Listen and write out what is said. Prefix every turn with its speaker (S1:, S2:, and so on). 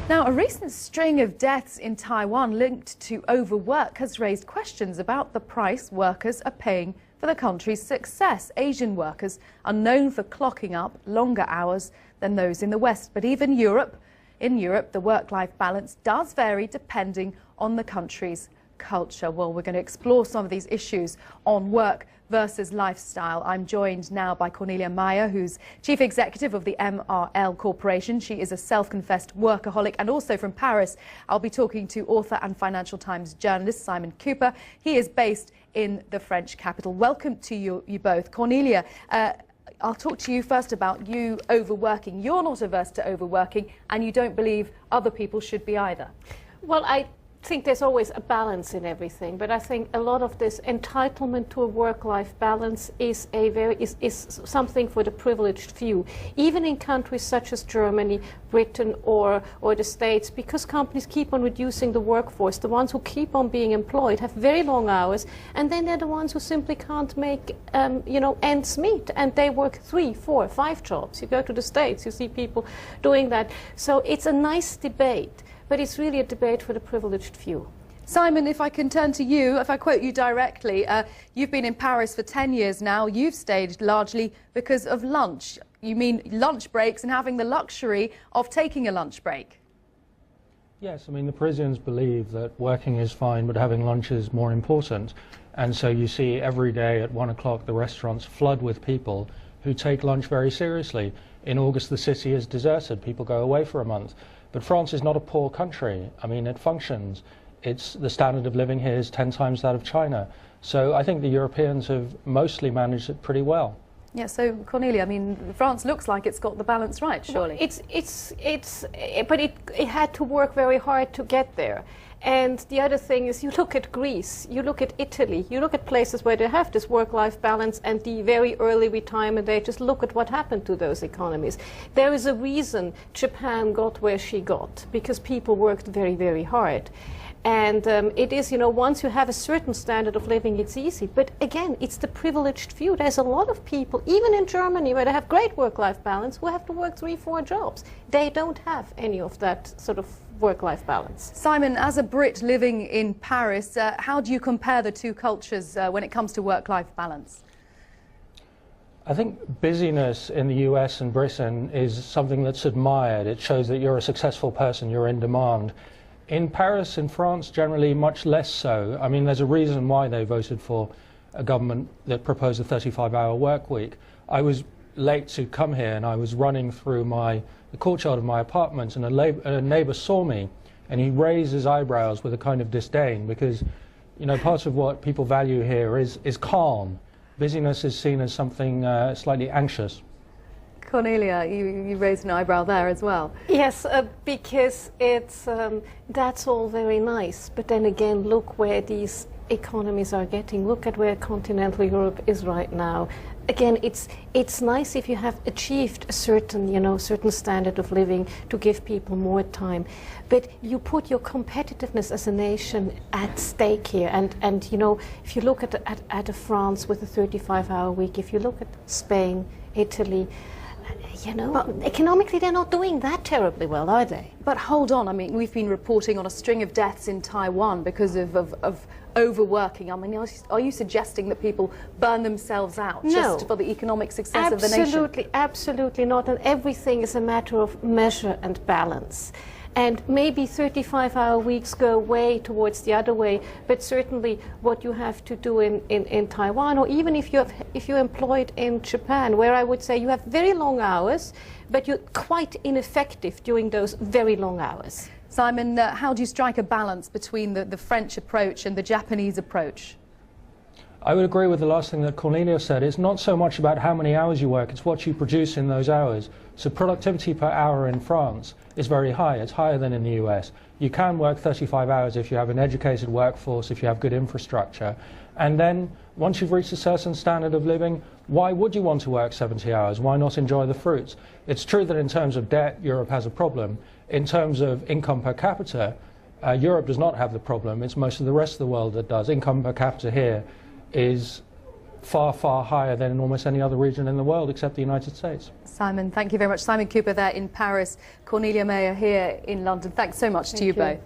S1: Now, a recent string of deaths in Taiwan linked to overwork has raised questions about the price workers are paying for the country's success. Asian workers are known for clocking up longer hours than those in the West. But even in Europe, the work-life balance does vary depending on the country's culture. Well, we're going to explore some of these issues on work versus lifestyle. I'm joined now by Cornelia Meyer, who's Chief Executive of the MRL Corporation. She is a self-confessed workaholic. And also from Paris, I'll be talking to author and Financial Times journalist Simon Kuper. He is based in the French capital. Welcome to you both. Cornelia, I'll talk to you first about you overworking. You're not averse to overworking, and you don't believe other people should be either.
S2: Well, I think there's always a balance in everything, but I think a lot of this entitlement to a work-life balance is something for the privileged few, even in countries such as Germany, Britain, or the States, because companies keep on reducing the workforce. The ones who keep on being employed have very long hours, and then they're the ones who simply can't make ends meet, and they work 3, 4, 5 jobs. You go to the States, you see people doing that. So it's a nice debate, but it's really a debate for the privileged few.
S1: Simon, if I can turn to you, if I quote you directly, you've been in Paris for 10 years now. You've stayed largely because of lunch. You mean lunch breaks and having the luxury of taking a lunch break?
S3: Yes, I mean, the Parisians believe that working is fine, but having lunch is more important. And so you see every day at 1 o'clock the restaurants flood with people who take lunch very seriously. In August, the city is deserted. People go away for a month. But France is not a poor country. I mean, it functions. The standard of living here is 10 times that of China. So I think the Europeans have mostly managed it pretty well.
S1: Yeah, so Cornelia, I mean, France looks like it's got the balance right, surely.
S2: Well, but it had to work very hard to get there. And the other thing is, you look at Greece, you look at Italy, you look at places where they have this work-life balance and the very early retirement age. Just look at what happened to those economies. There is a reason Japan got where she got, because people worked very, very hard. And it is, once you have a certain standard of living, it's easy. But again, it's the privileged few. There's a lot of people, even in Germany, where they have great work-life balance, who have to work 3, 4 jobs. They don't have any of that sort of work-life balance.
S1: Simon, as a Brit living in Paris, how do you compare the two cultures when it comes to work-life balance?
S3: I think busyness in the US and Britain is something that's admired. It shows that you're a successful person, you're in demand. In Paris, in France, generally much less so. I mean, there's a reason why they voted for a government that proposed a 35-hour work week. I was late to come here, and I was running through the courtyard of my apartment, and a neighbour saw me, and he raised his eyebrows with a kind of disdain, because, part of what people value here is calm. Busyness is seen as something slightly anxious.
S1: Cornelia, you raised an eyebrow there as well.
S2: Yes, because that's all very nice, but then again, look where these economies are getting. Look at where continental Europe is right now. Again, it's nice if you have achieved a certain standard of living to give people more time, but you put your competitiveness as a nation at stake here. And if you look at France with a 35-hour week, if you look at Spain, Italy, but economically they're not doing that terribly well, are they?
S1: But hold on, I mean, we've been reporting on a string of deaths in Taiwan because of overworking. I mean, are you suggesting that people burn themselves out just for the economic success of the nation?
S2: Absolutely, absolutely not. And everything is a matter of measure and balance. And maybe 35-hour weeks go way towards the other way, but certainly what you have to do in Taiwan, or even if you're employed in Japan, where I would say you have very long hours, but you're quite ineffective during those very long hours.
S1: Simon, how do you strike a balance between the French approach and the Japanese approach?
S3: I would agree with the last thing that Cornelia said. It's not so much about how many hours you work, it's what you produce in those hours. So productivity per hour in France is very high. It's higher than in the US. You can work 35 hours if you have an educated workforce, if you have good infrastructure. And then once you've reached a certain standard of living, why would you want to work 70 hours? Why not enjoy the fruits? It's true that in terms of debt, Europe has a problem. In terms of income per capita, Europe does not have the problem. It's most of the rest of the world that does. Income per capita here is far, far higher than in almost any other region in the world except the United States.
S1: Simon, thank you very much. Simon Kuper there in Paris, Cornelia Mayer here in London. Thanks so much to you both.